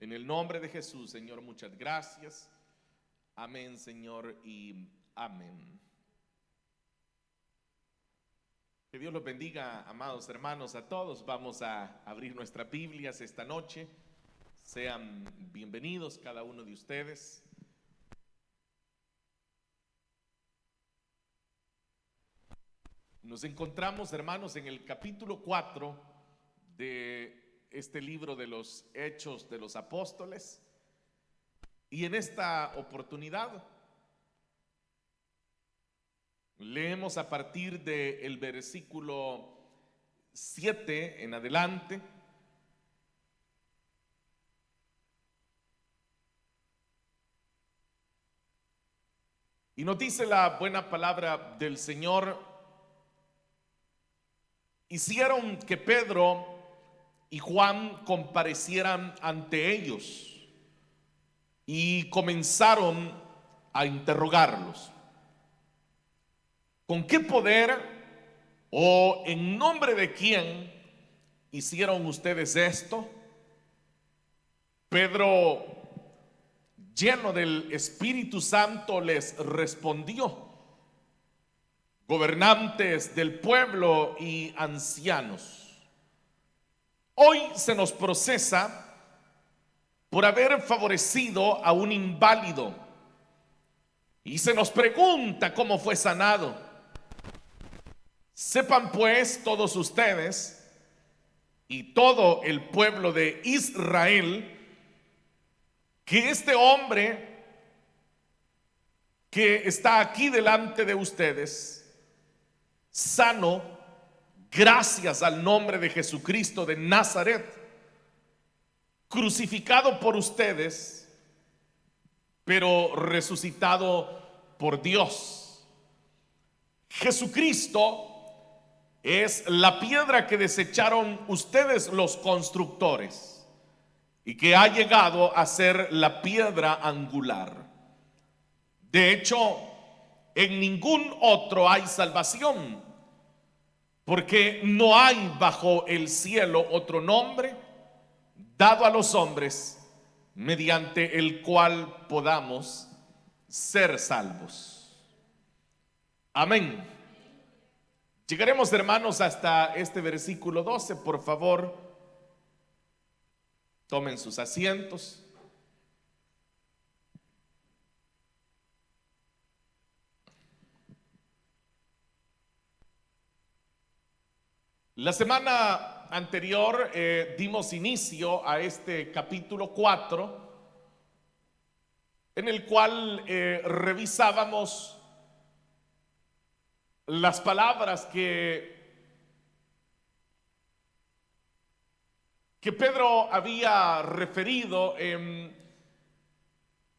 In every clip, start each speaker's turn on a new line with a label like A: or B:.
A: En el nombre de Jesús, Señor, muchas gracias. Amén, Señor, y amén. Que Dios los bendiga, amados hermanos, a todos. Vamos a abrir nuestras Biblias esta noche. Sean bienvenidos cada uno de ustedes. Nos encontramos, hermanos, en el capítulo 4 de este libro de los Hechos de los Apóstoles, y en esta oportunidad leemos a partir del versículo 7 en adelante. Y nos dice la buena palabra del Señor: hicieron que Pedro y Juan comparecieran ante ellos y comenzaron a interrogarlos. ¿Con qué poder o en nombre de quién hicieron ustedes esto? Pedro, lleno del Espíritu Santo, les respondió: gobernantes del pueblo y ancianos, hoy se nos procesa por haber favorecido a un inválido y se nos pregunta cómo fue sanado. Sepan pues todos ustedes y todo el pueblo de Israel que este hombre que está aquí delante de ustedes, sano gracias al nombre de Jesucristo de Nazaret, crucificado por ustedes, pero resucitado por Dios. Jesucristo es la piedra que desecharon ustedes los constructores y que ha llegado a ser la piedra angular. De hecho, en ningún otro hay salvación, porque no hay bajo el cielo otro nombre dado a los hombres mediante el cual podamos ser salvos. Amén. Llegaremos, hermanos, hasta este versículo 12. Por favor, tomen sus asientos. La semana anterior dimos inicio a este capítulo 4, en el cual revisábamos las palabras que Pedro había referido en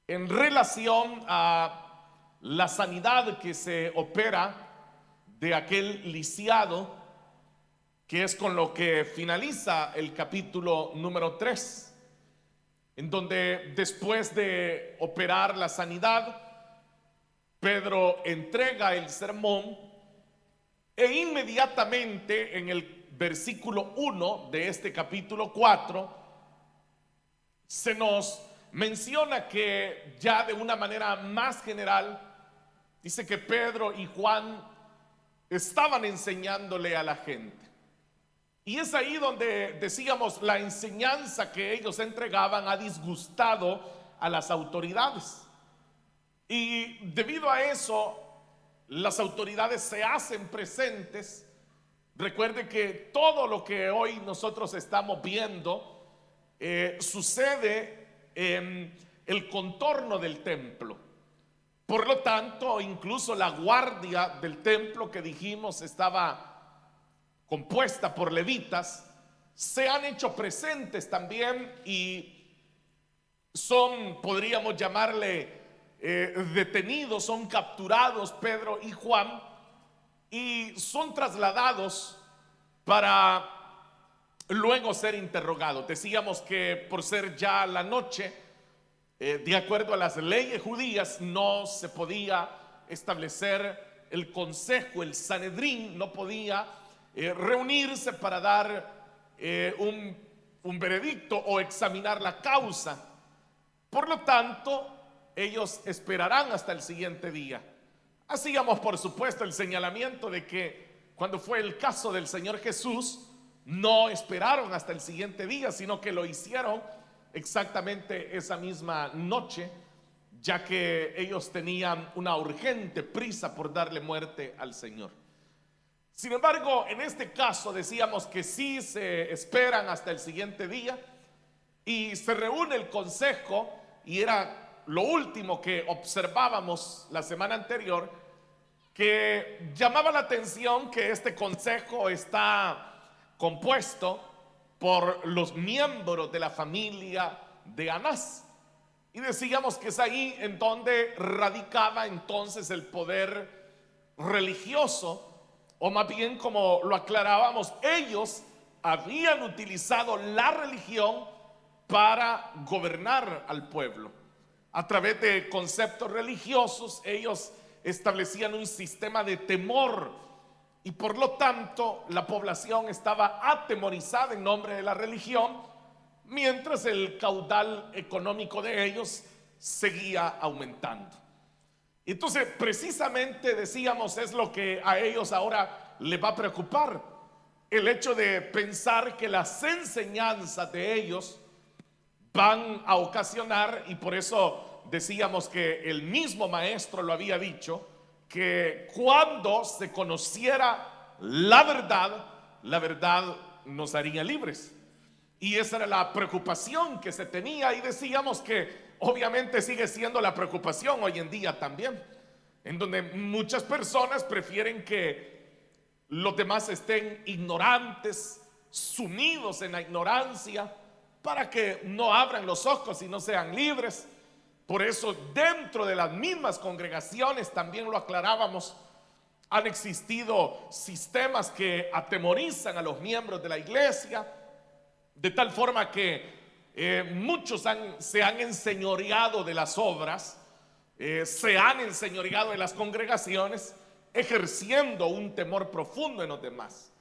A: relación a la sanidad que se opera de aquel lisiado, que es con lo que finaliza el capítulo número 3, en donde después de operar la sanidad, Pedro entrega el sermón e inmediatamente en el versículo 1 de este capítulo 4 se nos menciona que ya de una manera más general dice que Pedro y Juan estaban enseñándole a la gente. Y es ahí donde decíamos la enseñanza que ellos entregaban ha disgustado a las autoridades. Y debido a eso, las autoridades se hacen presentes. Recuerde que todo lo que hoy nosotros estamos viendo sucede en el contorno del templo. Por lo tanto, incluso la guardia del templo que dijimos estaba compuesta por levitas, se han hecho presentes también y son, podríamos llamarle, detenidos, son capturados Pedro y Juan y son trasladados para luego ser interrogados. Decíamos que por ser ya la noche, de acuerdo a las leyes judías, no se podía establecer el consejo, el Sanedrín no podía reunirse para dar un veredicto o examinar la causa. Por lo tanto, ellos esperarán hasta el siguiente día. Hacíamos, por supuesto, el señalamiento de que cuando fue el caso del Señor Jesús, no esperaron hasta el siguiente día, sino que lo hicieron exactamente esa misma noche, ya que ellos tenían una urgente prisa por darle muerte al Señor. Sin embargo, en este caso decíamos que sí se esperan hasta el siguiente día y se reúne el consejo, y era lo último que observábamos la semana anterior, que llamaba la atención que este consejo está compuesto por los miembros de la familia de Anás. Y decíamos que es ahí en donde radicaba entonces el poder religioso, o más bien, como lo aclarábamos, ellos habían utilizado la religión para gobernar al pueblo. A través de conceptos religiosos, ellos establecían un sistema de temor, y por lo tanto la población estaba atemorizada en nombre de la religión, mientras el caudal económico de ellos seguía aumentando. Entonces, precisamente decíamos, es lo que a ellos ahora les va a preocupar, el hecho de pensar que las enseñanzas de ellos van a ocasionar, y por eso decíamos que el mismo maestro lo había dicho, que cuando se conociera la verdad nos haría libres. Y esa era la preocupación que se tenía, y decíamos que obviamente sigue siendo la preocupación hoy en día también, en donde muchas personas prefieren que los demás estén ignorantes, sumidos en la ignorancia, para que no abran los ojos y no sean libres. Por eso dentro de las mismas congregaciones, también lo aclarábamos, han existido sistemas que atemorizan a los miembros de la iglesia, de tal forma que muchos se han enseñoreado de las obras, se han enseñoreado de las congregaciones, ejerciendo un temor profundo en los demás.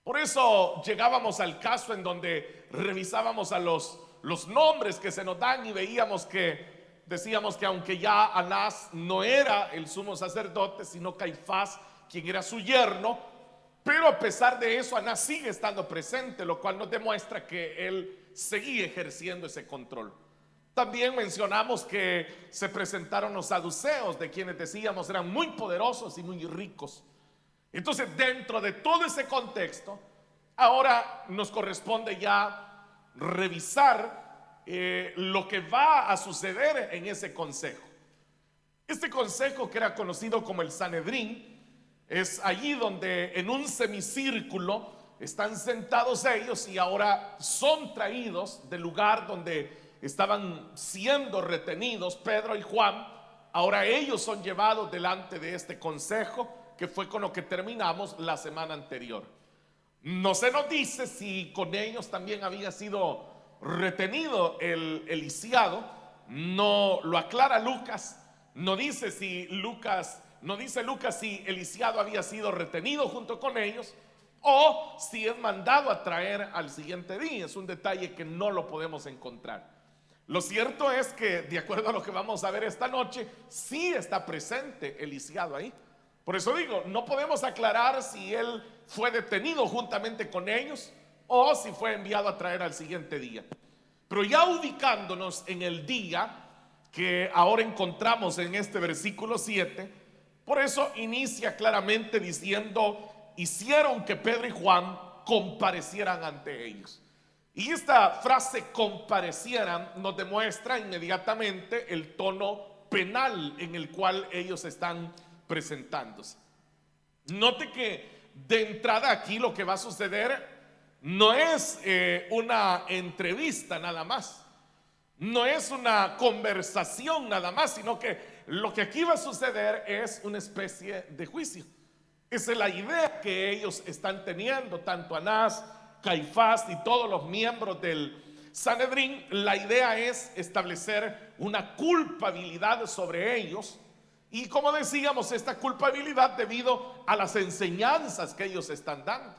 A: Por eso llegábamos al caso en donde revisábamos a los nombres que se nos dan, y veíamos que decíamos que aunque ya Anás no era el sumo sacerdote, sino Caifás, quien era su yerno, pero a pesar de eso Anás sigue estando presente, lo cual nos demuestra que él seguía ejerciendo ese control. También mencionamos que se presentaron los saduceos, de quienes decíamos eran muy poderosos y muy ricos. Entonces, dentro de todo ese contexto, ahora nos corresponde ya revisar lo que va a suceder en ese consejo. Este consejo, que era conocido como el Sanedrín, es allí donde en un semicírculo están sentados ellos, y ahora son traídos del lugar donde estaban siendo retenidos Pedro y Juan. Ahora ellos son llevados delante de este consejo, que fue con lo que terminamos la semana anterior. No se nos dice si con ellos también había sido retenido el lisiado, no lo aclara Lucas, no dice Lucas si el lisiado había sido retenido junto con ellos o si es mandado a traer al siguiente día. Es un detalle que no lo podemos encontrar. Lo cierto es que, de acuerdo a lo que vamos a ver esta noche, sí está presente el lisiado ahí. Por eso digo, no podemos aclarar si él fue detenido juntamente con ellos o si fue enviado a traer al siguiente día. Pero ya ubicándonos en el día que ahora encontramos en este versículo 7, por eso inicia claramente diciendo: hicieron que Pedro y Juan comparecieran ante ellos. Y esta frase "comparecieran" nos demuestra inmediatamente el tono penal en el cual ellos están presentándose. Note que de entrada aquí lo que va a suceder no es una entrevista nada más, no es una conversación nada más, sino que lo que aquí va a suceder es una especie de juicio. Esa es la idea que ellos están teniendo, tanto Anás, Caifás y todos los miembros del Sanedrín. La idea es establecer una culpabilidad sobre ellos, Y como decíamos, esta culpabilidad debido a las enseñanzas que ellos están dando.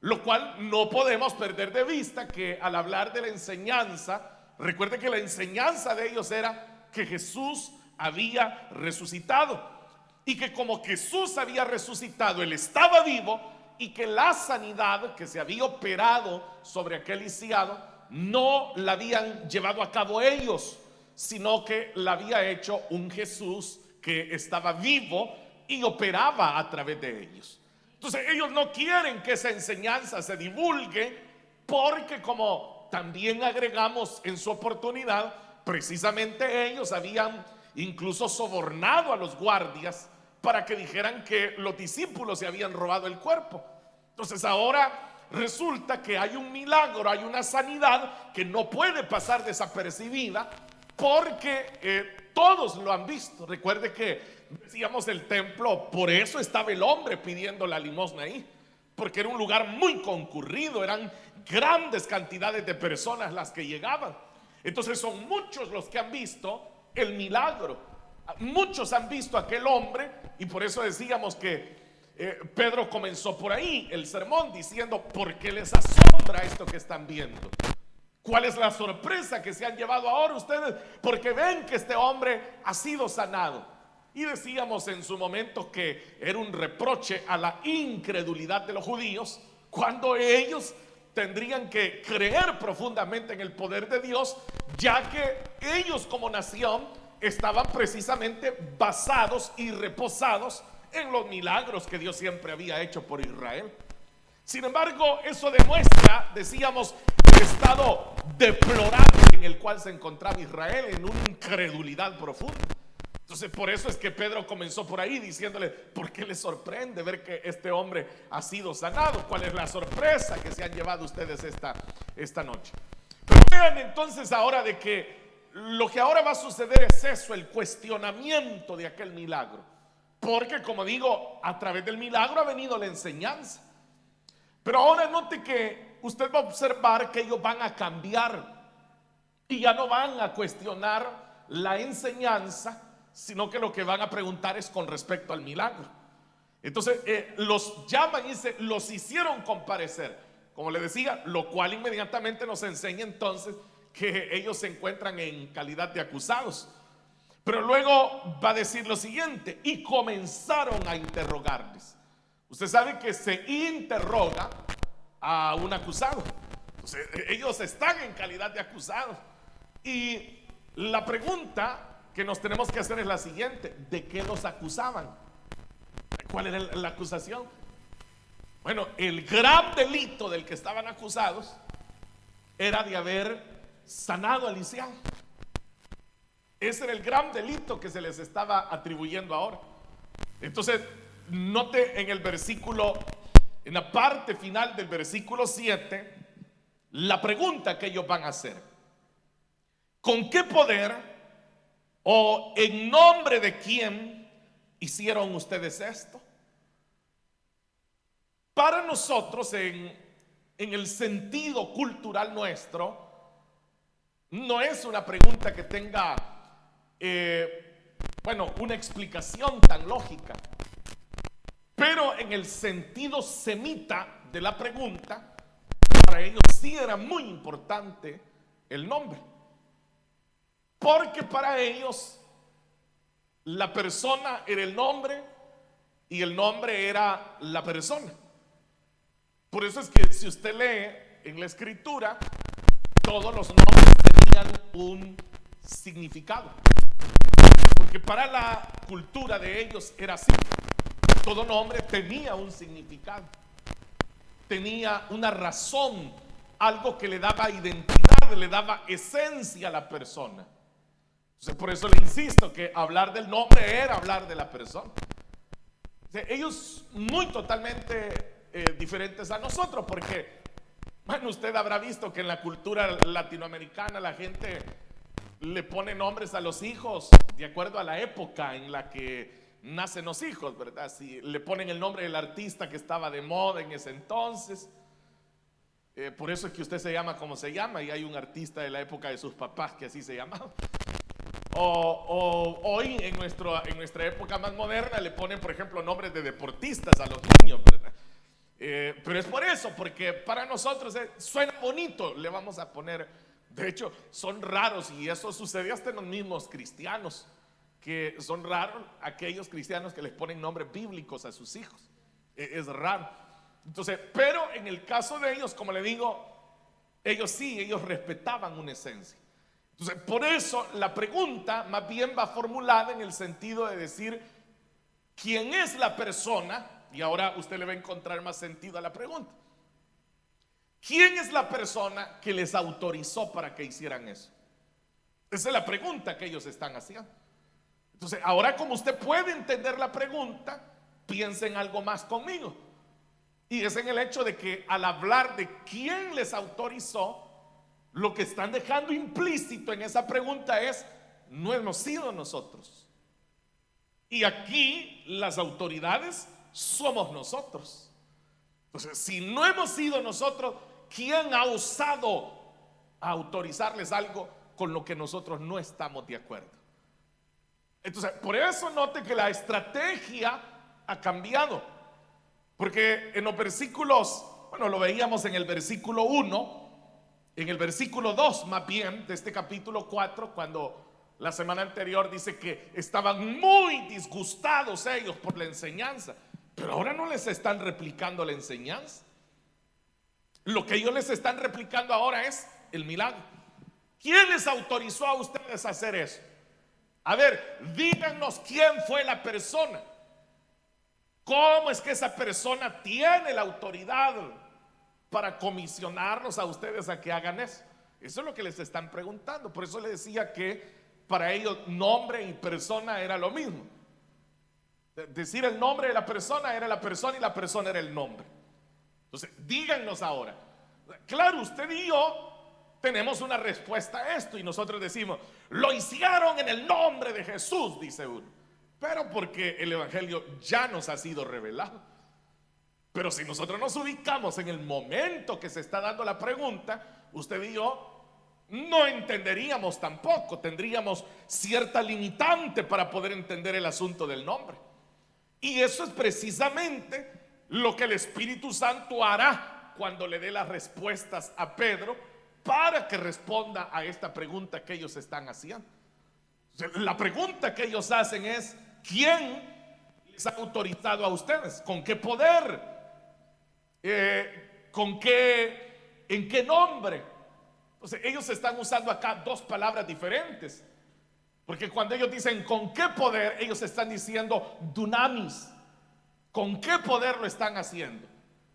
A: Lo cual no podemos perder de vista que al hablar de la enseñanza, recuerde que la enseñanza de ellos era que Jesús había resucitado. Y que como Jesús había resucitado, Él estaba vivo, y que la sanidad que se había operado sobre aquel lisiado no la habían llevado a cabo ellos, sino que la había hecho un Jesús que estaba vivo y operaba a través de ellos. Entonces ellos no quieren que esa enseñanza se divulgue, porque como también agregamos en su oportunidad, precisamente ellos habían incluso sobornado a los guardias para que dijeran que los discípulos se habían robado el cuerpo. Entonces ahora resulta que hay un milagro, hay una sanidad que no puede pasar desapercibida, porque todos lo han visto. Recuerde que decíamos el templo, por eso estaba el hombre pidiendo la limosna ahí, porque era un lugar muy concurrido, eran grandes cantidades de personas las que llegaban. Entonces son muchos los que han visto el milagro, muchos han visto a aquel hombre, y por eso decíamos que Pedro comenzó por ahí el sermón diciendo: ¿por qué les asombra esto que están viendo? ¿Cuál es la sorpresa que se han llevado ahora ustedes? Porque ven que este hombre ha sido sanado. Y decíamos en su momento que era un reproche a la incredulidad de los judíos, cuando ellos tendrían que creer profundamente en el poder de Dios, ya que ellos como nación estaban precisamente basados y reposados en los milagros que Dios siempre había hecho por Israel. Sin embargo, eso demuestra, decíamos, el estado deplorable en el cual se encontraba Israel, en una incredulidad profunda. Entonces por eso es que Pedro comenzó por ahí diciéndole: ¿por qué les sorprende ver que este hombre ha sido sanado? ¿Cuál es la sorpresa que se han llevado ustedes esta noche? Pero vean entonces ahora de que lo que ahora va a suceder es eso, el cuestionamiento de aquel milagro. Porque como digo, a través del milagro ha venido la enseñanza. Pero ahora note que usted va a observar que ellos van a cambiar y ya no van a cuestionar la enseñanza, sino que lo que van a preguntar es con respecto al milagro. Entonces los llaman y dice: los hicieron comparecer, como le decía, lo cual inmediatamente nos enseña entonces que ellos se encuentran en calidad de acusados. Pero luego va a decir lo siguiente: y comenzaron a interrogarles. Usted sabe que se interroga a un acusado. Entonces, ellos están en calidad de acusados. Y la pregunta que nos tenemos que hacer es la siguiente: ¿de qué los acusaban? ¿Cuál era la acusación? Bueno, el gran delito del que estaban acusados era de haber sanado al lisiado. Ese era el gran delito que se les estaba atribuyendo ahora. Entonces, note en el versículo, en la parte final del versículo 7, la pregunta que ellos van a hacer: ¿con qué poder o en nombre de quién hicieron ustedes esto? Para nosotros, en el sentido cultural nuestro, no es una pregunta que tenga una explicación tan lógica. Pero en el sentido semita de la pregunta, para ellos sí era muy importante el nombre. Porque para ellos la persona era el nombre y el nombre era la persona. Por eso es que si usted lee en la escritura, todos los nombres tenían un significado. Porque para la cultura de ellos era así. Todo nombre tenía un significado, tenía una razón, algo que le daba identidad, le daba esencia a la persona. Entonces, por eso le insisto que hablar del nombre era hablar de la persona. Ellos muy totalmente diferentes a nosotros, porque bueno, usted habrá visto que en la cultura latinoamericana la gente le pone nombres a los hijos de acuerdo a la época en la que nacen los hijos, ¿verdad? Si le ponen el nombre del artista que estaba de moda en ese entonces, por eso es que usted se llama como se llama, y hay un artista de la época de sus papás que así se llamaba. O hoy en nuestra época más moderna le ponen, por ejemplo, nombres de deportistas a los niños, ¿verdad? Pero es por eso, porque para nosotros suena bonito, le vamos a poner. De hecho, son raros, y eso sucede hasta en los mismos cristianos, que son raros aquellos cristianos que les ponen nombres bíblicos a sus hijos. Es raro. Entonces, pero en el caso de ellos, como le digo, ellos respetaban una esencia. Entonces, por eso la pregunta más bien va formulada en el sentido de decir quién es la persona, y ahora usted le va a encontrar más sentido a la pregunta. ¿Quién es la persona que les autorizó para que hicieran eso? Esa es la pregunta que ellos están haciendo. Entonces, ahora como usted puede entender la pregunta, piense en algo más conmigo. Y es en el hecho de que al hablar de quién les autorizó, lo que están dejando implícito en esa pregunta es: no hemos sido nosotros. Y aquí las autoridades somos nosotros. Entonces, si no hemos sido nosotros, ¿quién ha osado autorizarles algo con lo que nosotros no estamos de acuerdo? Entonces, por eso note que la estrategia ha cambiado. Porque en los versículos, bueno, lo veíamos en el versículo 1, en el versículo 2 más bien de este capítulo 4, cuando la semana anterior dice que estaban muy disgustados ellos por la enseñanza, pero ahora no les están replicando la enseñanza. Lo que ellos les están replicando ahora es el milagro. ¿Quién les autorizó a ustedes a hacer eso? A ver, díganos quién fue la persona. ¿Cómo es que esa persona tiene la autoridad para comisionarnos a ustedes a que hagan eso? Eso es lo que les están preguntando. Por eso les decía que para ellos nombre y persona era lo mismo. Decir el nombre de la persona era la persona y la persona era el nombre. Entonces, díganos ahora. Claro, usted y yo tenemos una respuesta a esto y nosotros decimos: lo hicieron en el nombre de Jesús, dice uno. Pero porque el evangelio ya nos ha sido revelado. Pero si nosotros nos ubicamos en el momento que se está dando la pregunta, usted y yo no entenderíamos tampoco, tendríamos cierta limitante para poder entender el asunto del nombre. Y eso es precisamente lo que el Espíritu Santo hará cuando le dé las respuestas a Pedro para que responda a esta pregunta que ellos están haciendo. La pregunta que ellos hacen es: ¿quién les ha autorizado a ustedes? ¿Con qué poder? ¿En qué nombre? Entonces, ellos están usando acá dos palabras diferentes. Porque cuando ellos dicen ¿con qué poder?, ellos están diciendo dunamis. ¿Con qué poder lo están haciendo?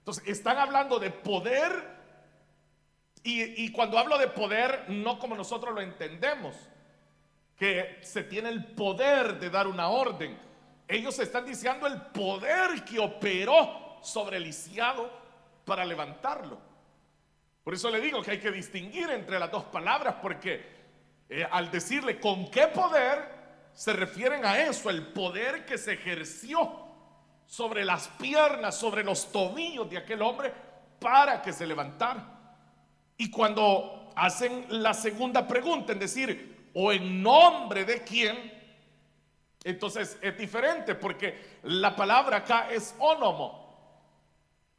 A: Entonces, están hablando de poder. Y cuando hablo de poder, no como nosotros lo entendemos, que se tiene el poder de dar una orden. Ellos están diciendo el poder que operó sobre el lisiado para levantarlo. Por eso le digo que hay que distinguir entre las dos palabras, porque al decirle con qué poder, se refieren a eso, el poder que se ejerció sobre las piernas, sobre los tobillos de aquel hombre para que se levantara. Y cuando hacen la segunda pregunta, en decir o en nombre de quién, entonces es diferente, porque la palabra acá es ónomo.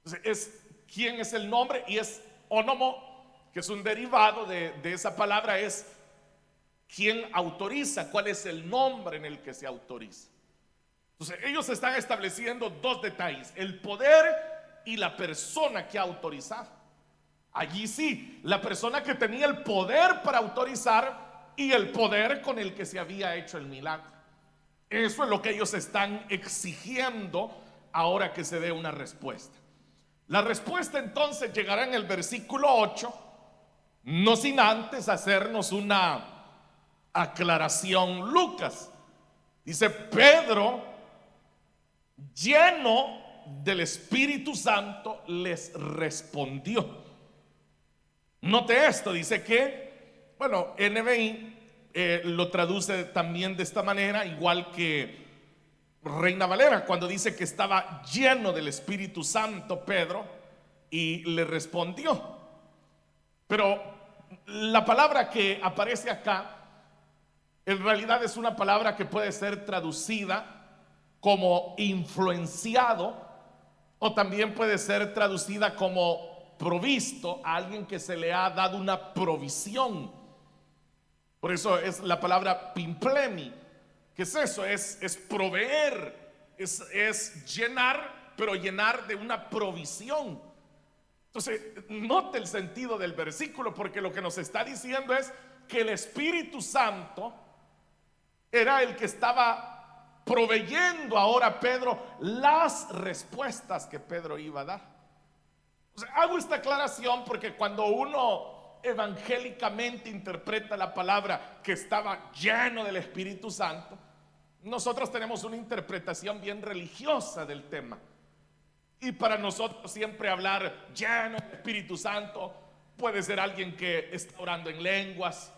A: Entonces, es quién es el nombre, y es ónomo, que es un derivado de esa palabra, es quién autoriza, cuál es el nombre en el que se autoriza. Entonces, ellos están estableciendo dos detalles: el poder y la persona que ha autorizado. Allí sí, la persona que tenía el poder para autorizar y el poder con el que se había hecho el milagro. Eso es lo que ellos están exigiendo ahora que se dé una respuesta. La respuesta entonces llegará en el versículo 8, no sin antes hacernos una aclaración. Lucas dice: Pedro, lleno del Espíritu Santo, les respondió. Note esto, dice que, bueno, NBI lo traduce también de esta manera, igual que Reina Valera, cuando dice que estaba lleno del Espíritu Santo Pedro y le respondió. Pero la palabra que aparece acá En realidad es una palabra que puede ser traducida como influenciado, o también puede ser traducida como provisto, a alguien que se le ha dado una provisión. Por eso es la palabra pimplemi. ¿Qué es eso? Es proveer, es llenar, pero llenar de una provisión. Entonces, note el sentido del versículo, porque lo que nos está diciendo es que el Espíritu Santo era el que estaba proveyendo ahora a Pedro las respuestas que Pedro iba a dar. O sea, hago esta aclaración porque cuando uno evangélicamente interpreta la palabra que estaba lleno del Espíritu Santo, nosotros tenemos una interpretación bien religiosa del tema. Y para nosotros siempre hablar lleno del Espíritu Santo puede ser alguien que está orando en lenguas,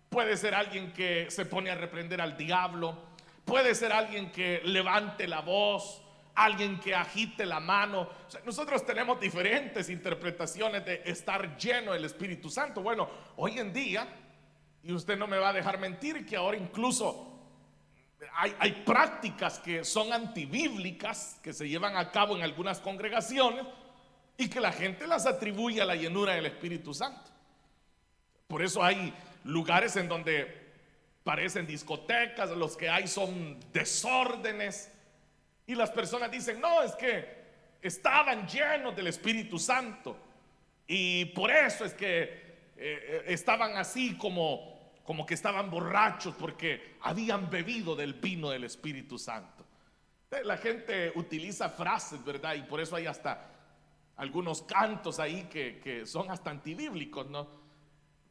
A: puede ser alguien que se pone a reprender al diablo, puede ser alguien que levante la voz, alguien que agite la mano. O sea, nosotros tenemos diferentes interpretaciones de estar lleno del Espíritu Santo. Bueno, hoy en día, y usted no me va a dejar mentir, que ahora incluso hay prácticas que son antibíblicas, que se llevan a cabo en algunas congregaciones y que la gente las atribuye a la llenura del Espíritu Santo. Por eso hay lugares en donde parecen discotecas, los que hay son desórdenes, y las personas dicen, no, es que estaban llenos del Espíritu Santo y por eso es que estaban así como que estaban borrachos, porque habían bebido del vino del Espíritu Santo. La gente utiliza frases, ¿verdad? Y por eso hay hasta algunos cantos ahí que son hasta antibíblicos, ¿no?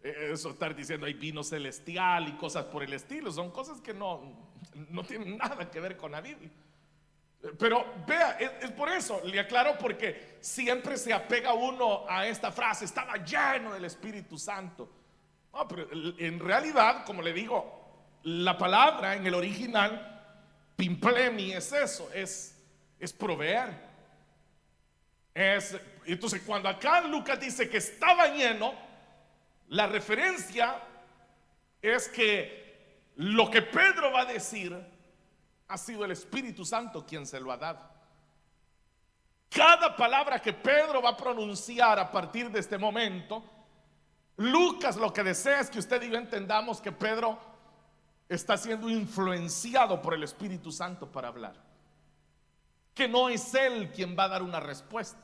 A: Eso estar diciendo hay vino celestial y cosas por el estilo, son cosas que no tienen nada que ver con la Biblia. Pero vea, es por eso, le aclaro, porque siempre se apega uno a esta frase, estaba lleno del Espíritu Santo. No, pero en realidad, como le digo, la palabra en el original, pimplemi, es eso, es proveer. Entonces, cuando acá Lucas dice que estaba lleno, la referencia es que lo que Pedro va a decir ha sido el Espíritu Santo quien se lo ha dado. Cada palabra que Pedro va a pronunciar a partir de este momento, Lucas lo que desea es que usted y yo entendamos que Pedro está siendo influenciado por el Espíritu Santo para hablar, que no es él quien va a dar una respuesta,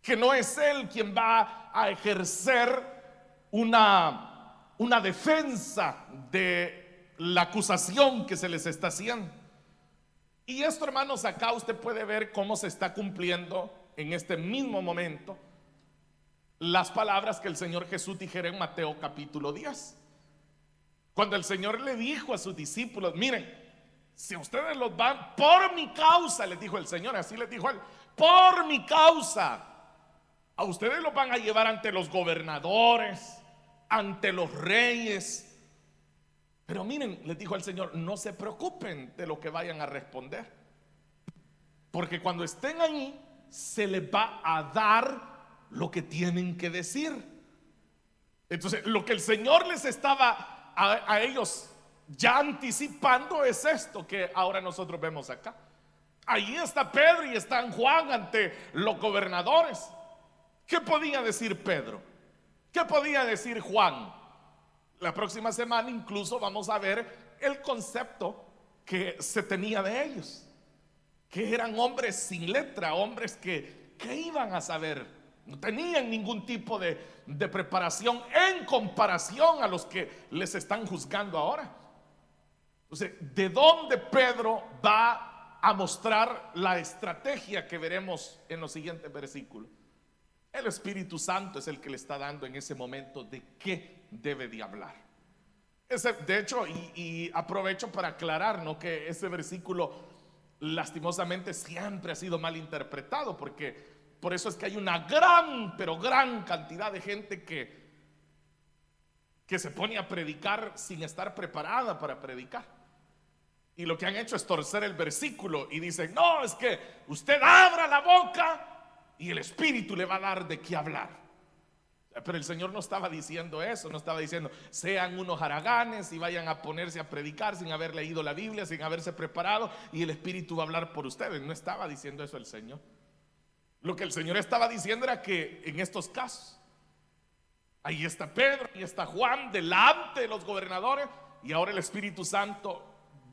A: que no es él quien va a ejercer una defensa de la acusación que se les está haciendo. Y esto, hermanos, acá usted puede ver cómo se está cumpliendo en este mismo momento las palabras que el Señor Jesús dijera en Mateo capítulo 10, cuando el Señor le dijo a sus discípulos, miren, si ustedes los van por mi causa, les dijo el Señor, así les dijo él, por mi causa, a ustedes los van a llevar ante los gobernadores, ante los reyes. Pero miren, les dijo el Señor, no se preocupen de lo que vayan a responder, porque cuando estén allí se les va a dar lo que tienen que decir. Entonces, lo que el Señor les estaba a ellos ya anticipando es esto que ahora nosotros vemos acá. Allí está Pedro y está Juan ante los gobernadores. ¿Qué podía decir Pedro? ¿Qué podía decir Juan? La próxima semana incluso vamos a ver el concepto que se tenía de ellos, que eran hombres sin letra, hombres que iban a saber, no tenían ningún tipo de preparación en comparación a los que les están juzgando ahora. Entonces, ¿de dónde Pedro va a mostrar la estrategia que veremos en los siguientes versículos? El Espíritu Santo es el que le está dando en ese momento de qué debe de hablar. De hecho, y aprovecho para aclarar, ¿no?, que ese versículo lastimosamente siempre ha sido mal interpretado, porque por eso es que hay una gran, pero gran cantidad de gente que se pone a predicar sin estar preparada para predicar. Y lo que han hecho es torcer el versículo y dicen, no, es que usted abra la boca y el Espíritu le va a dar de qué hablar. Pero el Señor no estaba diciendo eso, no estaba diciendo sean unos haraganes y vayan a ponerse a predicar sin haber leído la Biblia, sin haberse preparado y el Espíritu va a hablar por ustedes. No estaba diciendo eso el Señor. Lo que el Señor estaba diciendo era que en estos casos, ahí está Pedro, ahí está Juan delante de los gobernadores y ahora el Espíritu Santo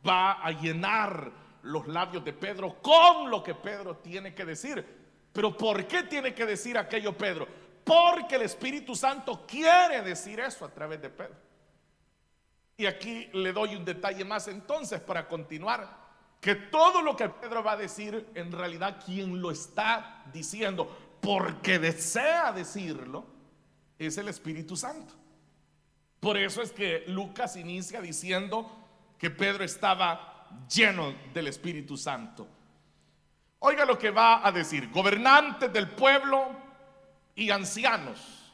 A: va a llenar los labios de Pedro con lo que Pedro tiene que decir. Pero ¿por qué tiene que decir aquello Pedro? Porque el Espíritu Santo quiere decir eso a través de Pedro. Y aquí le doy un detalle más entonces para continuar, que todo lo que Pedro va a decir, en realidad quien lo está diciendo porque desea decirlo es el Espíritu Santo. Por eso es que Lucas inicia diciendo que Pedro estaba lleno del Espíritu Santo. Oiga lo que va a decir: gobernantes del pueblo y ancianos.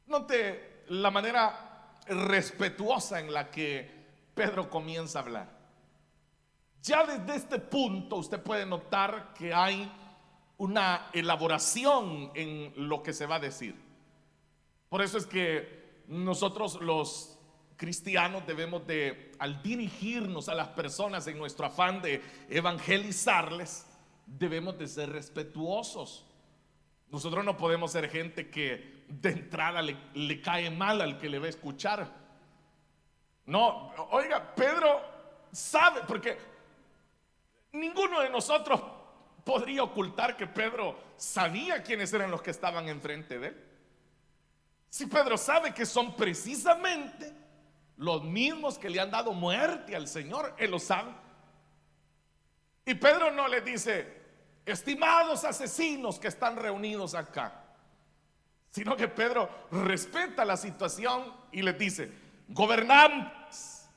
A: Note la manera respetuosa en la que Pedro comienza a hablar. Ya desde este punto usted puede notar que hay una elaboración en lo que se va a decir. Por eso es que nosotros los cristianos debemos de, al dirigirnos a las personas en nuestro afán de evangelizarles, debemos de ser respetuosos. Nosotros no podemos ser gente que de entrada le cae mal al que le va a escuchar. No, oiga, Pedro sabe, porque ninguno de nosotros podría ocultar que Pedro sabía quiénes eran los que estaban enfrente de él. Si Pedro sabe que son precisamente los mismos que le han dado muerte al Señor, él lo sabe. Y Pedro no le dice: estimados asesinos que están reunidos acá, sino que Pedro respeta la situación y les dice: gobernantes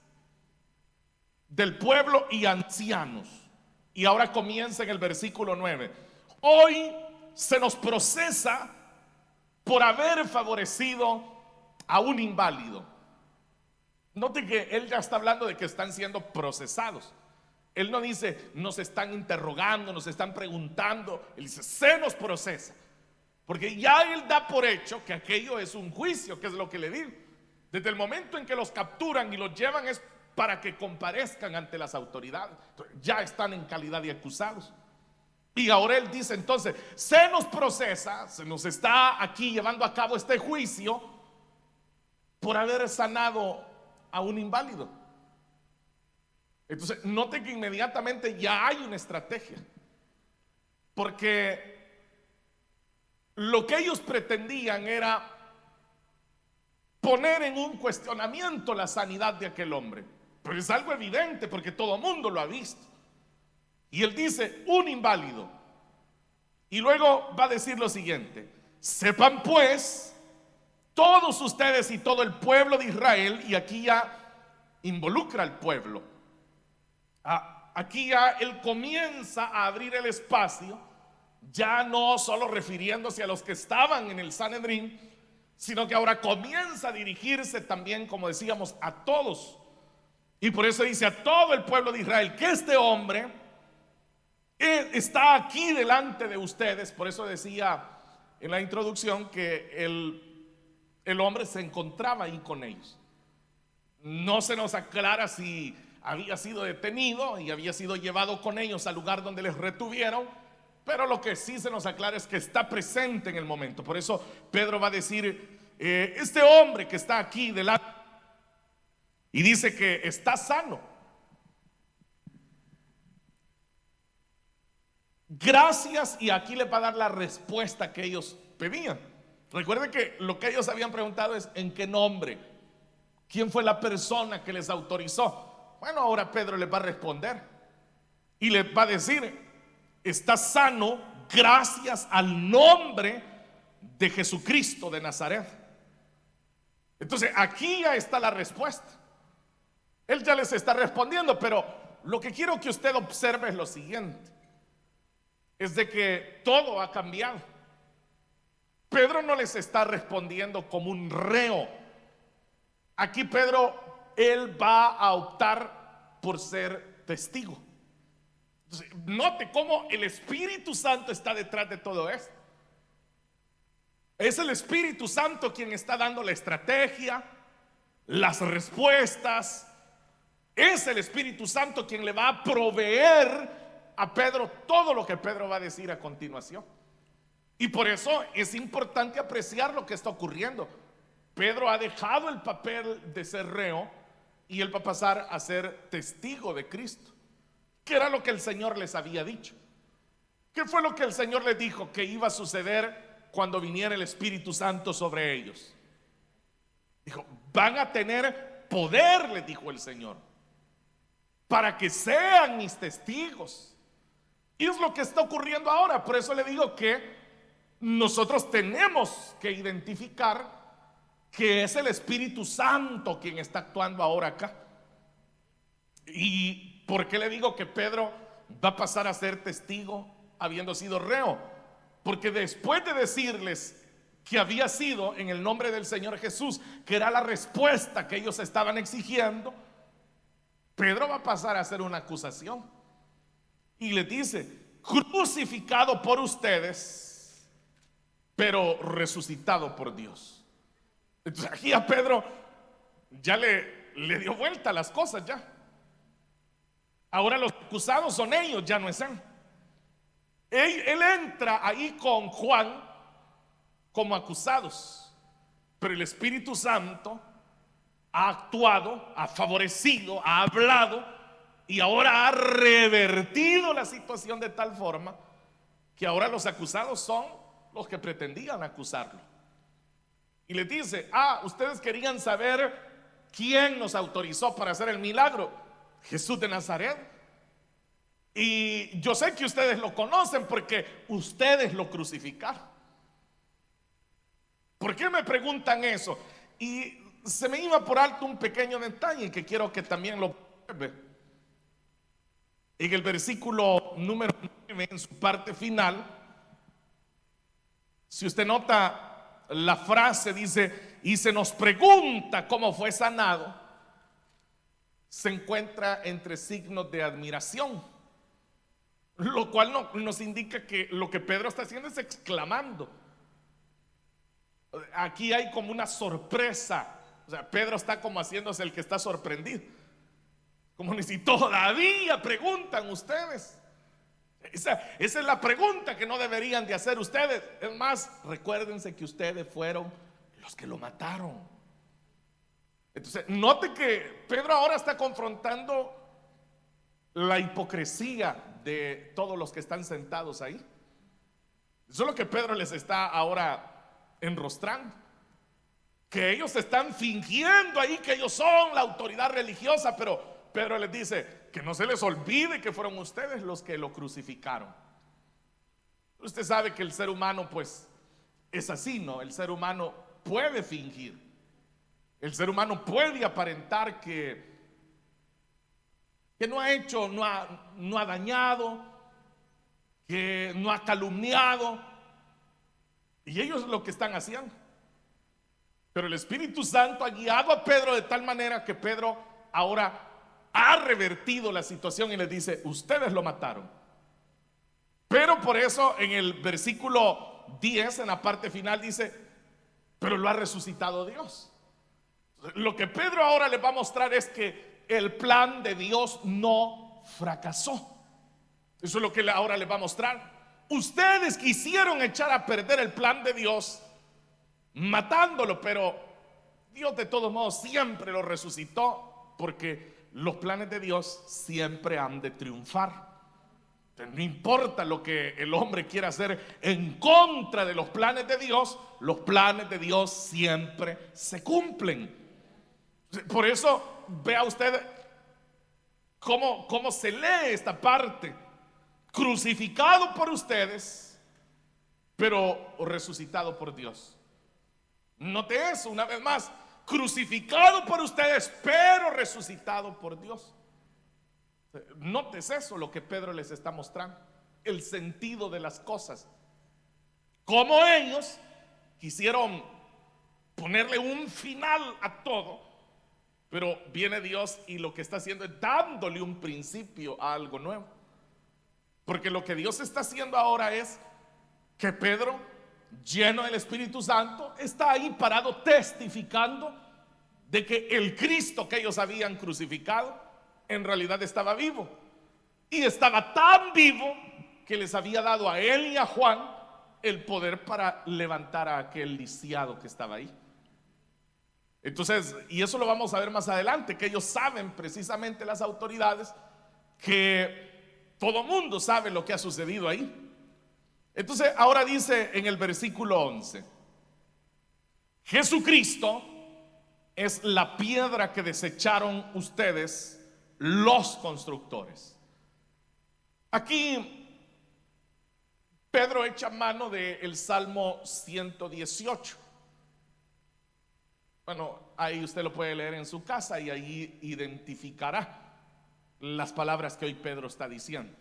A: del pueblo y ancianos. Y ahora comienza en el versículo 9: hoy se nos procesa por haber favorecido a un inválido. Note que él ya está hablando de que están siendo procesados. Él no dice nos están interrogando, nos están preguntando. Él dice se nos procesa, porque ya él da por hecho que aquello es un juicio, que es lo que le digo. Desde el momento en que los capturan y los llevan es para que comparezcan ante las autoridades. Ya están en calidad de acusados. Y ahora él dice entonces se nos procesa, se nos está aquí llevando a cabo este juicio por haber sanado a un inválido. Entonces, note que inmediatamente ya hay una estrategia, porque lo que ellos pretendían era poner en un cuestionamiento la sanidad de aquel hombre. Pero es algo evidente porque todo el mundo lo ha visto. Y él dice un inválido. Y luego va a decir lo siguiente: sepan pues todos ustedes y todo el pueblo de Israel, y aquí ya involucra al pueblo. Aquí ya él comienza a abrir el espacio, ya no solo refiriéndose a los que estaban en el Sanedrín, sino que ahora comienza a dirigirse también, como decíamos, a todos. Y por eso dice a todo el pueblo de Israel que este hombre está aquí delante de ustedes. Por eso decía en la introducción que el hombre se encontraba ahí con ellos. No se nos aclara si había sido detenido y había sido llevado con ellos al lugar donde les retuvieron, pero lo que sí se nos aclara es que está presente en el momento. Por eso Pedro va a decir este hombre que está aquí delante, y dice que está sano. Gracias, y aquí le va a dar la respuesta que ellos pedían. Recuerden que lo que ellos habían preguntado es ¿en qué nombre? ¿Quién fue la persona que les autorizó? Bueno, ahora Pedro les va a responder y les va a decir: está sano gracias al nombre de Jesucristo de Nazaret. Entonces aquí ya está la respuesta. Él ya les está respondiendo, pero lo que quiero que usted observe es lo siguiente: es de que todo ha cambiado. Pedro no les está respondiendo como un reo. Aquí Pedro, él va a optar por ser testigo. Entonces, note cómo el Espíritu Santo está detrás de todo esto. Es el Espíritu Santo quien está dando la estrategia, las respuestas. Es el Espíritu Santo quien le va a proveer a Pedro todo lo que Pedro va a decir a continuación. Y por eso es importante apreciar lo que está ocurriendo. Pedro ha dejado el papel de ser reo y él va a pasar a ser testigo de Cristo, que era lo que el Señor les había dicho. ¿Qué fue lo que el Señor les dijo que iba a suceder cuando viniera el Espíritu Santo sobre ellos? Dijo, van a tener poder, les dijo el Señor, para que sean mis testigos. Y es lo que está ocurriendo ahora. Por eso le digo que nosotros tenemos que identificar que es el Espíritu Santo quien está actuando ahora acá. ¿Y por qué le digo que Pedro va a pasar a ser testigo habiendo sido reo? Porque después de decirles que había sido en el nombre del Señor Jesús, que era la respuesta que ellos estaban exigiendo, Pedro va a pasar a hacer una acusación y les dice, crucificado por ustedes, pero resucitado por Dios. Entonces aquí a Pedro ya le dio vuelta a las cosas ya. Ahora los acusados son ellos, ya no es él. Él entra ahí con Juan como acusados, pero el Espíritu Santo ha actuado, ha favorecido, ha hablado y ahora ha revertido la situación de tal forma que ahora los acusados son los que pretendían acusarlo. Y les dice, ustedes querían saber quién nos autorizó para hacer el milagro. Jesús de Nazaret. Y yo sé que ustedes lo conocen porque ustedes lo crucificaron. ¿Por qué me preguntan eso? Y se me iba por alto un pequeño detalle que quiero que también lo observe. En el versículo número 9, en su parte final, si usted nota, la frase dice, y se nos pregunta cómo fue sanado, se encuentra entre signos de admiración, lo cual nos indica que lo que Pedro está haciendo es exclamando. Aquí hay como una sorpresa. O sea, Pedro está como haciéndose el que está sorprendido, como ni si todavía preguntan ustedes. Esa es la pregunta que no deberían de hacer ustedes. Es más, recuérdense que ustedes fueron los que lo mataron. Entonces, note que Pedro ahora está confrontando la hipocresía de todos los que están sentados ahí. Eso es lo que Pedro les está ahora enrostrando. Que ellos están fingiendo ahí que ellos son la autoridad religiosa, pero Pedro les dice que no se les olvide que fueron ustedes los que lo crucificaron. Usted sabe que el ser humano pues es así, ¿no? El ser humano puede fingir. El ser humano puede aparentar que no ha hecho, no ha dañado, que no ha calumniado. Y ellos lo que están haciendo. Pero el Espíritu Santo ha guiado a Pedro de tal manera que Pedro ahora ha revertido la situación y les dice, ustedes lo mataron. Pero por eso en el versículo 10, en la parte final dice, pero lo ha resucitado Dios. Lo que Pedro ahora les va a mostrar es que el plan de Dios no fracasó. Eso es lo que ahora les va a mostrar. Ustedes quisieron echar a perder el plan de Dios matándolo, pero Dios de todos modos siempre lo resucitó, porque los planes de Dios siempre han de triunfar. No importa lo que el hombre quiera hacer en contra de los planes de Dios, los planes de Dios siempre se cumplen. Por eso vea usted cómo se lee esta parte: crucificado por ustedes, pero resucitado por Dios. Note eso una vez más: crucificado por ustedes, pero resucitado por Dios. Notes eso, lo que Pedro les está mostrando, el sentido de las cosas. Como ellos quisieron ponerle un final a todo, pero viene Dios y lo que está haciendo es dándole un principio a algo nuevo. Porque lo que Dios está haciendo ahora es que Pedro lleno del Espíritu Santo, está ahí parado testificando de que el Cristo que ellos habían crucificado en realidad estaba vivo. Y estaba tan vivo que les había dado a él y a Juan el poder para levantar a aquel lisiado que estaba ahí. Entonces, y eso lo vamos a ver más adelante, que ellos saben precisamente, las autoridades, que todo mundo sabe lo que ha sucedido ahí. Entonces ahora dice en el versículo 11: Jesucristo es la piedra que desecharon ustedes los constructores. Aquí Pedro echa mano del Salmo 118. Bueno, ahí usted lo puede leer en su casa y ahí identificará las palabras que hoy Pedro está diciendo.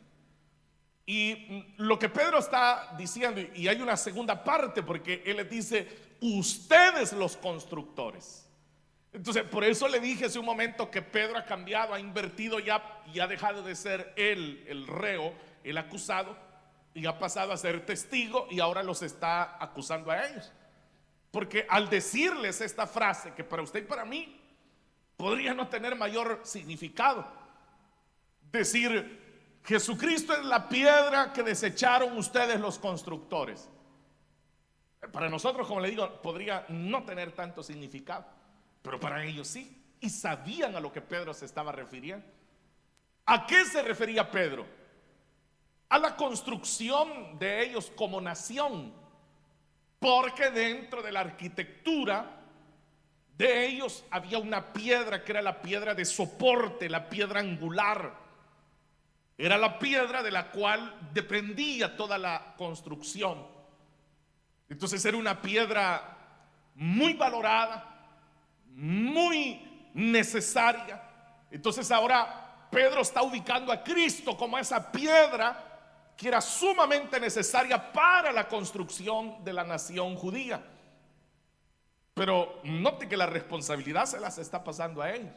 A: Y lo que Pedro está diciendo, y hay una segunda parte, porque él les dice: ustedes los constructores. Entonces, por eso le dije hace un momento que Pedro ha cambiado, ha invertido ya y ha dejado de ser él el reo, el acusado, y ha pasado a ser testigo, y ahora los está acusando a ellos. Porque al decirles esta frase, que para usted y para mí podría no tener mayor significado, decir: Jesucristo es la piedra que desecharon ustedes los constructores, para nosotros, como le digo, podría no tener tanto significado, pero para ellos sí, y sabían a lo que Pedro se estaba refiriendo. ¿A qué se refería Pedro? A la construcción de ellos como nación, porque dentro de la arquitectura de ellos había una piedra que era la piedra de soporte, la piedra angular. Era la piedra de la cual dependía toda la construcción. Entonces era una piedra muy valorada, muy necesaria. Entonces ahora Pedro está ubicando a Cristo como esa piedra que era sumamente necesaria para la construcción de la nación judía. Pero note que la responsabilidad se las está pasando a ellos,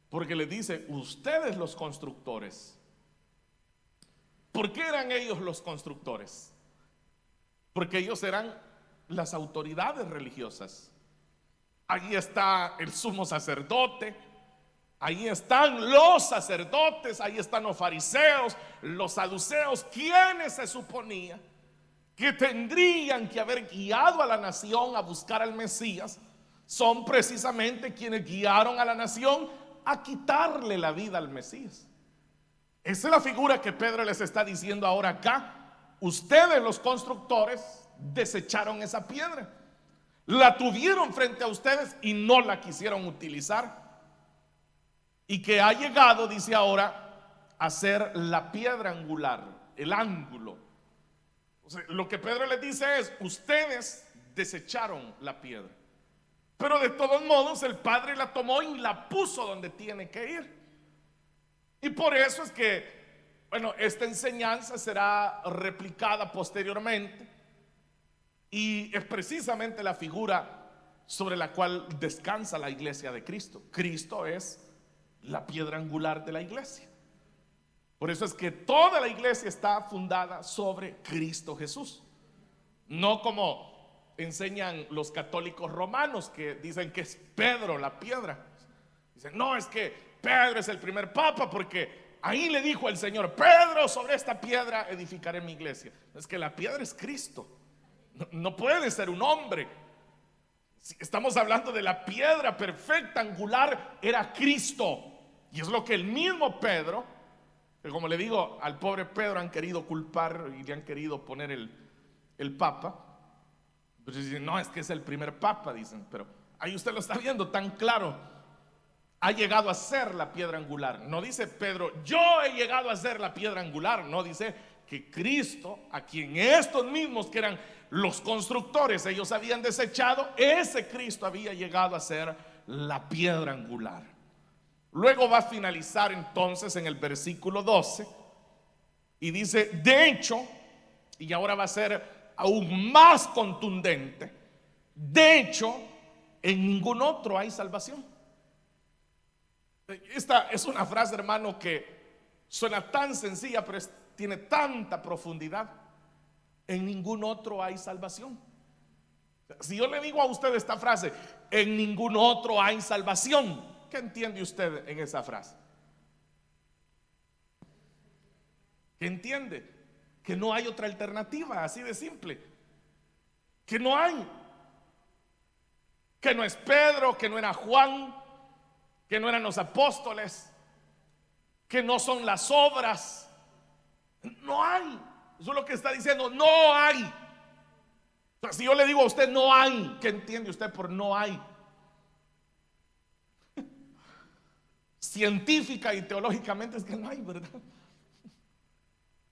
A: porque les dice: ustedes los constructores. ¿Por qué eran ellos los constructores? Porque ellos eran las autoridades religiosas. Allí está el sumo sacerdote, ahí están los sacerdotes, ahí están los fariseos, los saduceos, quienes se suponía que tendrían que haber guiado a la nación a buscar al Mesías. Son precisamente quienes guiaron a la nación a quitarle la vida al Mesías. Esa es la figura que Pedro les está diciendo ahora acá. Ustedes, los constructores, desecharon esa piedra, la tuvieron frente a ustedes y no la quisieron utilizar, y que ha llegado, dice ahora, a ser la piedra angular, el ángulo. O sea, lo que Pedro les dice es: ustedes desecharon la piedra, pero de todos modos el Padre la tomó y la puso donde tiene que ir. Y por eso es que, bueno, esta enseñanza será replicada posteriormente, y es precisamente la figura sobre la cual descansa la iglesia de Cristo. Cristo es la piedra angular de la iglesia. Por eso es que toda la iglesia está fundada sobre Cristo Jesús, no como enseñan los católicos romanos, que dicen que es Pedro la piedra. Dicen: no, es que Pedro es el primer papa porque ahí le dijo el Señor: Pedro, sobre esta piedra edificaré mi iglesia. Es que la piedra es Cristo, no puede ser un hombre. Estamos hablando de la piedra perfecta, angular, era Cristo. Y es lo que el mismo Pedro, que como le digo, al pobre Pedro han querido culpar y le han querido poner el papa. Pero dicen: no, es que es el primer papa, dicen. Pero ahí usted lo está viendo tan claro. Ha llegado a ser la piedra angular. No dice Pedro: yo he llegado a ser la piedra angular. No, dice que Cristo, a quien estos mismos que eran los constructores, ellos habían desechado, ese Cristo había llegado a ser la piedra angular. Luego va a finalizar entonces en el versículo 12 y dice: de hecho, y ahora va a ser aún más contundente, de hecho, en ningún otro hay salvación. Esta es una frase, hermano, que suena tan sencilla, pero tiene tanta profundidad. En ningún otro hay salvación. Si yo le digo a usted esta frase, en ningún otro hay salvación, ¿qué entiende usted en esa frase? ¿Qué entiende? Que no hay otra alternativa, así de simple. Que no hay. Que no es Pedro, que no era Juan, que no eran los apóstoles, que no son las obras. No hay. Eso es lo que está diciendo, no hay. O sea, si yo le digo a usted no hay, ¿qué entiende usted por no hay? Científica y teológicamente es que no hay, ¿verdad?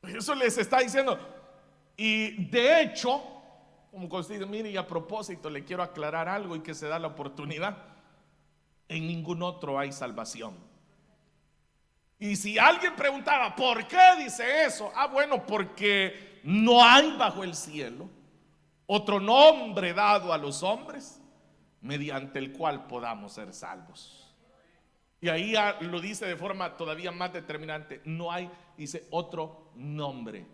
A: Eso les está diciendo. Y de hecho, como usted dice, mire, y a propósito le quiero aclarar algo y que se da la oportunidad, en ningún otro hay salvación. Y si alguien preguntaba, ¿por qué dice eso? Bueno, porque no hay bajo el cielo otro nombre dado a los hombres mediante el cual podamos ser salvos. Y ahí lo dice de forma todavía más determinante. No hay, dice, otro nombre.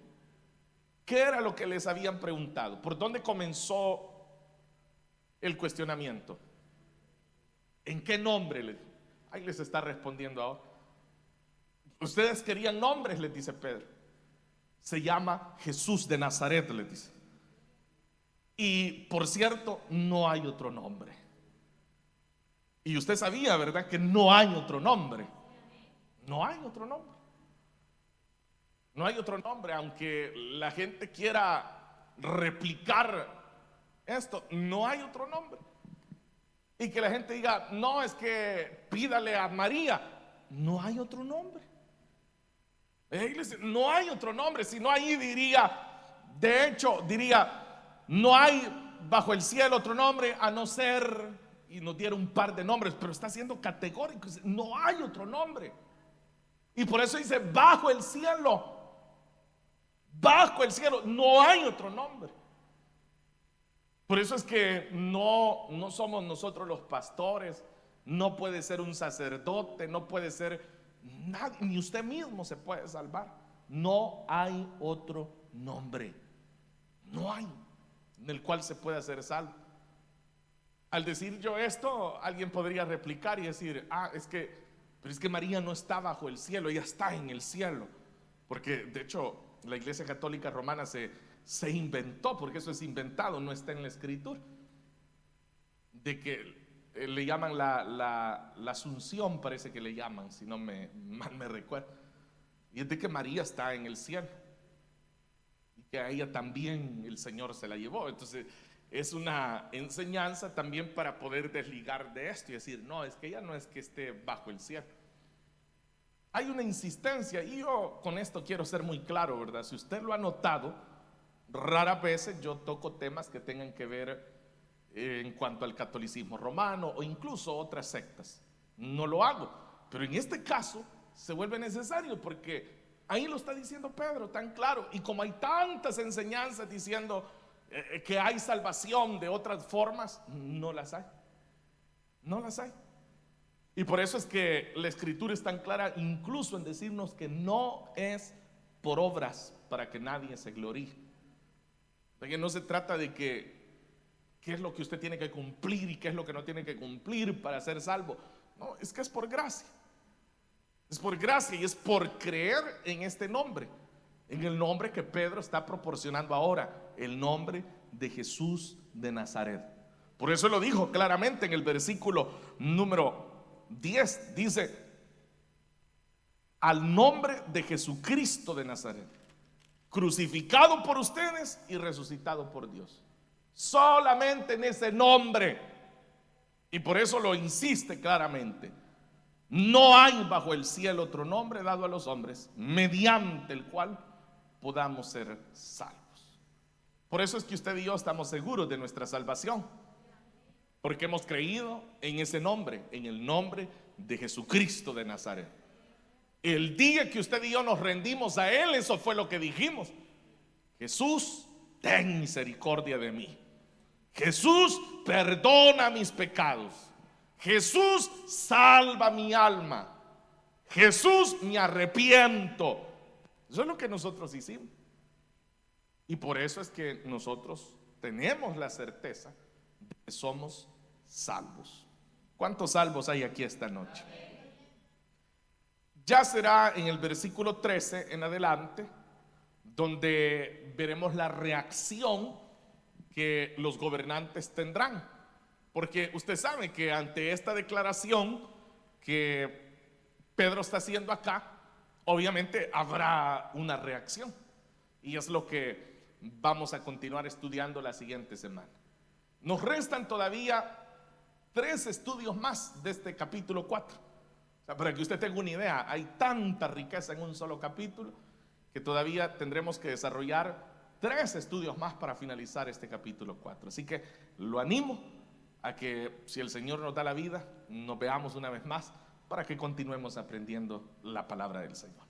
A: ¿Qué era lo que les habían preguntado? ¿Por dónde comenzó el cuestionamiento? ¿En qué nombre? Ahí les está respondiendo ahora. Ustedes querían nombres, les dice Pedro. Se llama Jesús de Nazaret, les dice. Y por cierto, no hay otro nombre. Y usted sabía, ¿verdad? Que no hay otro nombre. No hay otro nombre. No hay otro nombre, aunque la gente quiera replicar esto, no hay otro nombre. Y que la gente diga, no, es que pídale a María. No hay otro nombre. No hay otro nombre, si no ahí diría, de hecho diría, no hay bajo el cielo otro nombre a no ser, y nos diera un par de nombres, pero está siendo categórico, no hay otro nombre. Y por eso dice, bajo el cielo no hay otro nombre. Por eso es que no somos nosotros los pastores, no puede ser un sacerdote, no puede ser nadie, ni usted mismo se puede salvar. No hay otro nombre, no hay en el cual se pueda ser salvo. Al decir yo esto, alguien podría replicar y decir, pero es que María no está bajo el cielo, ella está en el cielo. Porque de hecho la Iglesia Católica Romana se inventó, porque eso es inventado, no está en la Escritura, de que le llaman la Asunción, parece que le llaman, si no mal me recuerdo. Y es de que María está en el cielo y que a ella también el Señor se la llevó. Entonces es una enseñanza también para poder desligar de esto y decir, no, es que ella no es que esté bajo el cielo. Hay una insistencia y yo con esto quiero ser muy claro, ¿verdad? Si usted lo ha notado, raras veces yo toco temas que tengan que ver en cuanto al catolicismo romano o incluso otras sectas. No lo hago, pero en este caso se vuelve necesario porque ahí lo está diciendo Pedro tan claro. Y como hay tantas enseñanzas diciendo que hay salvación de otras formas, no las hay. No las hay. Y por eso es que la Escritura es tan clara incluso en decirnos que no es por obras para que nadie se gloríe. Porque no se trata de qué es lo que usted tiene que cumplir y qué es lo que no tiene que cumplir para ser salvo. No, es que es por gracia. Es por gracia y es por creer en este nombre, en el nombre que Pedro está proporcionando ahora, el nombre de Jesús de Nazaret. Por eso lo dijo claramente en el versículo número 10, dice, al nombre de Jesucristo de Nazaret, crucificado por ustedes y resucitado por Dios. Solamente en ese nombre. Y por eso lo insiste claramente. No hay bajo el cielo otro nombre dado a los hombres mediante el cual podamos ser salvos. Por eso es que usted y yo estamos seguros de nuestra salvación, porque hemos creído en ese nombre, en el nombre de Jesucristo de Nazaret. El día que usted y yo nos rendimos a Él, eso fue lo que dijimos: Jesús, ten misericordia de mí. Jesús, perdona mis pecados. Jesús, salva mi alma. Jesús, me arrepiento. Eso es lo que nosotros hicimos. Y por eso es que nosotros tenemos la certeza que somos salvos. ¿Cuántos salvos hay aquí esta noche? Ya será en el versículo 13 en adelante donde veremos la reacción que los gobernantes tendrán. Porque usted sabe que ante esta declaración que Pedro está haciendo acá, obviamente habrá una reacción. Y es lo que vamos a continuar estudiando la siguiente semana. Nos restan todavía 3 estudios más de este capítulo 4. O sea, para que usted tenga una idea, hay tanta riqueza en un solo capítulo que todavía tendremos que desarrollar 3 estudios más para finalizar este capítulo 4. Así que lo animo a que, si el Señor nos da la vida, nos veamos una vez más para que continuemos aprendiendo la palabra del Señor.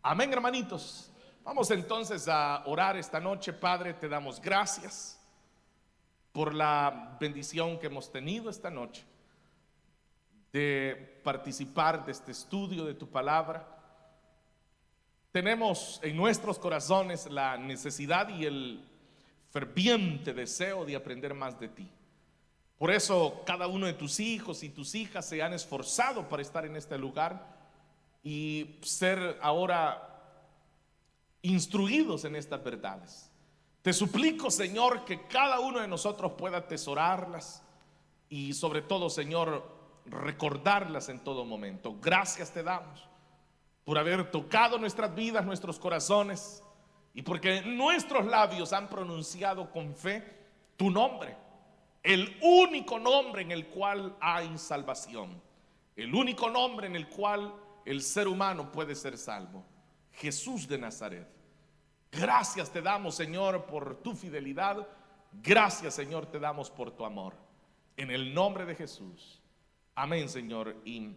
A: Amén, hermanitos. Vamos entonces a orar esta noche. Padre, te damos gracias por la bendición que hemos tenido esta noche de participar de este estudio de tu palabra. Tenemos en nuestros corazones la necesidad y el ferviente deseo de aprender más de ti. Por eso cada uno de tus hijos y tus hijas se han esforzado para estar en este lugar y ser ahora instruidos en estas verdades. Te suplico, Señor, que cada uno de nosotros pueda atesorarlas y sobre todo, Señor, recordarlas en todo momento. Gracias te damos por haber tocado nuestras vidas, nuestros corazones, y porque nuestros labios han pronunciado con fe tu nombre, el único nombre en el cual hay salvación, el único nombre en el cual el ser humano puede ser salvo: Jesús de Nazaret. Gracias te damos, Señor, por tu fidelidad. Gracias, Señor, te damos por tu amor. En el nombre de Jesús. Amén, Señor, y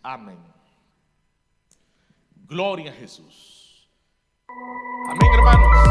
A: amén. Gloria a Jesús. Amén, hermanos.